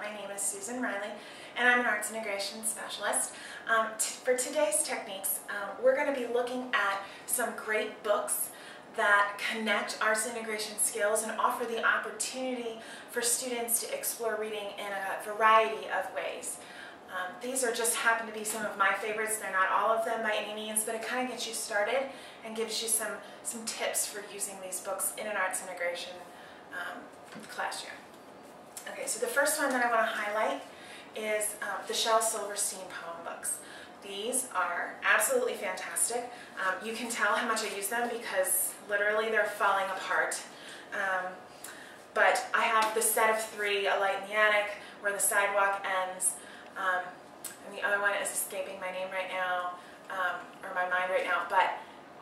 My name is Susan Riley, and I'm an arts integration specialist. For today's techniques, we're going to be looking at some great books that connect arts integration skills and offer the opportunity for students to explore reading in a variety of ways. These are just happen to be some of my favorites. They're not all of them by any means, but it kind of gets you started and gives you some tips for using these books in an arts integration classroom. Okay, so the first one that I want to highlight is the Shel Silverstein poem books. These are absolutely fantastic. You can tell how much I use them because literally they're falling apart. But I have the set of three, A Light in the Attic, Where the Sidewalk Ends, and the other one is escaping my name right now, or my mind right now, but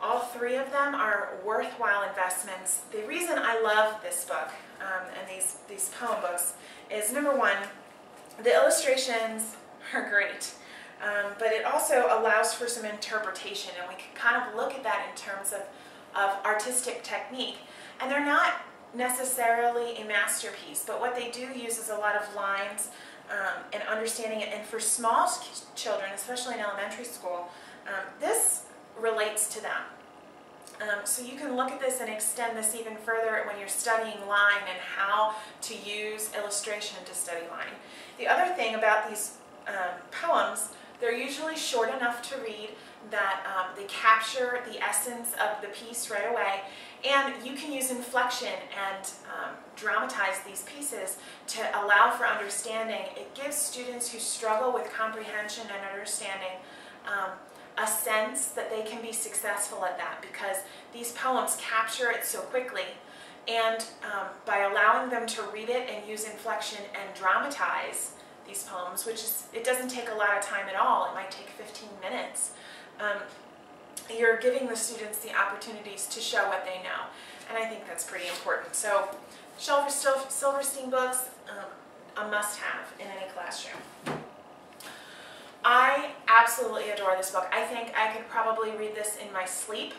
all three of them are worthwhile investments. The reason I love this book and these poem books is, number one, the illustrations are great, but it also allows for some interpretation, and we can kind of look at that in terms of artistic technique. And they're not necessarily a masterpiece, but what they do use is a lot of lines and understanding it. And for small children, especially in elementary school, this relates to them. So you can look at this and extend this even further when you're studying line and how to use illustration to study line. The other thing about these poems, they're usually short enough to read that they capture the essence of the piece right away, and you can use inflection and dramatize these pieces to allow for understanding. It gives students who struggle with comprehension and understanding a sense that they can be successful at that, because these poems capture it so quickly, and by allowing them to read it and use inflection and dramatize these poems, which is, it doesn't take a lot of time at all, it might take 15 minutes, you're giving the students the opportunities to show what they know, and I think that's pretty important. So Shel Silverstein books, a must-have in any classroom. I absolutely adore this book. I think I could probably read this in my sleep.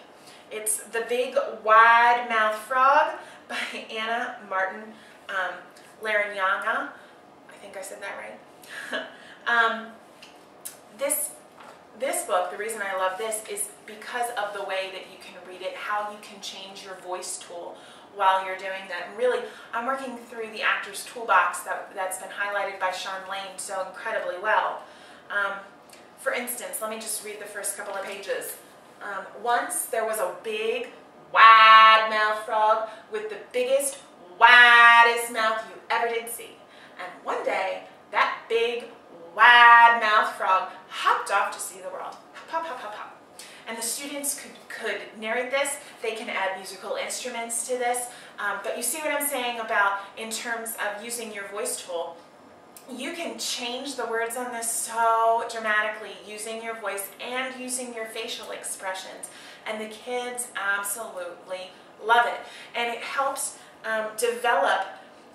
It's The Big Wide-Mouthed Frog by Anna Martin Larinyanga. I think I said that right. This book, the reason I love this is because of the way that you can read it, how you can change your voice tool while you're doing that. And really, I'm working through the Actor's Toolbox that's been highlighted by Sean Lane so incredibly well. For instance, let me just read the first couple of pages. Once there was a big, wide-mouthed frog with the biggest, widest mouth you ever did see. And one day, that big, wide-mouthed frog hopped off to see the world. Hop, hop, hop, hop. And the students could narrate this. They can add musical instruments to this. But you see what I'm saying about in terms of using your voice tool. You can change the words on this so dramatically using your voice and using your facial expressions. And the kids absolutely love it. And it helps develop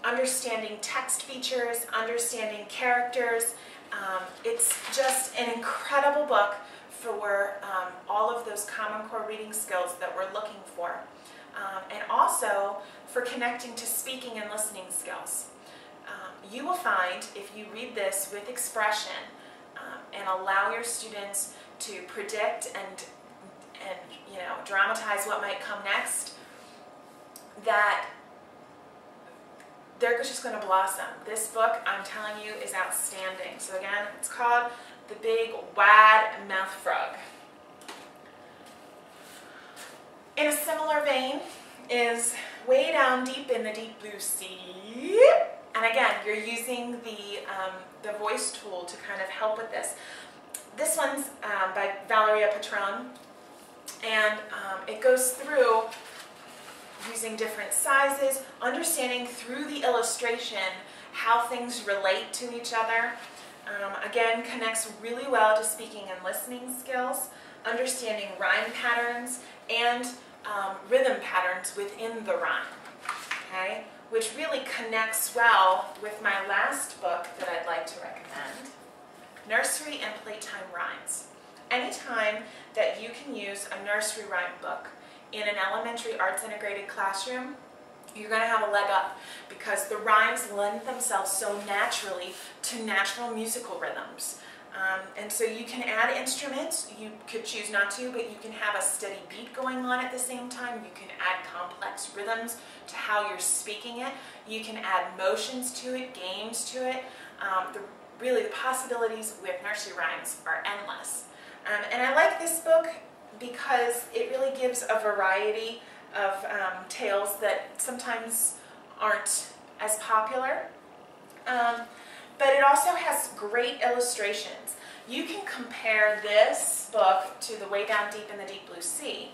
understanding text features, understanding characters. It's just an incredible book for all of those Common Core reading skills that we're looking for. And also for connecting to speaking and listening skills. You will find, if you read this with expression and allow your students to predict and dramatize what might come next, that they're just going to blossom. This book, I'm telling you, is outstanding. So again, it's called The Big Wide-Mouthed Frog. In a similar vein is Way Down Deep in the Deep Blue Sea. And again, you're using the voice tool to kind of help with this. This one's by Valeria Patron, and it goes through using different sizes, understanding through the illustration how things relate to each other. Again, connects really well to speaking and listening skills, understanding rhyme patterns and rhythm patterns within the rhyme, okay? Which really connects well with my last book that I'd like to recommend, Nursery and Playtime Rhymes. Anytime that you can use a nursery rhyme book in an elementary arts integrated classroom, you're going to have a leg up because the rhymes lend themselves so naturally to natural musical rhythms. And so you can add instruments. You could choose not to, but you can have a steady beat going on at the same time. You can add complex rhythms to how you're speaking it. You can add motions to it, games to it. Really, the possibilities with nursery rhymes are endless. And I like this book because it really gives a variety of tales that sometimes aren't as popular. But it also has great illustrations. You can compare this book to The Way Down Deep in the Deep Blue Sea,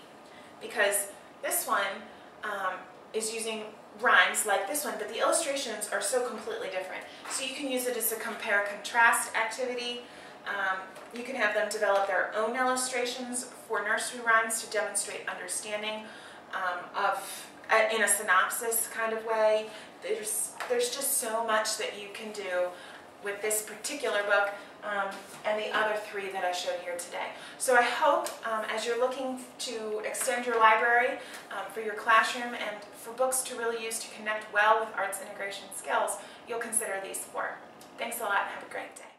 because this one is using rhymes like this one, but the illustrations are so completely different. So you can use it as a compare-contrast activity. You can have them develop their own illustrations for nursery rhymes to demonstrate understanding in a synopsis kind of way. There's just so much that you can do with this particular book and the other three that I showed here today. So I hope as you're looking to extend your library for your classroom and for books to really use to connect well with arts integration skills, you'll consider these four. Thanks a lot and have a great day.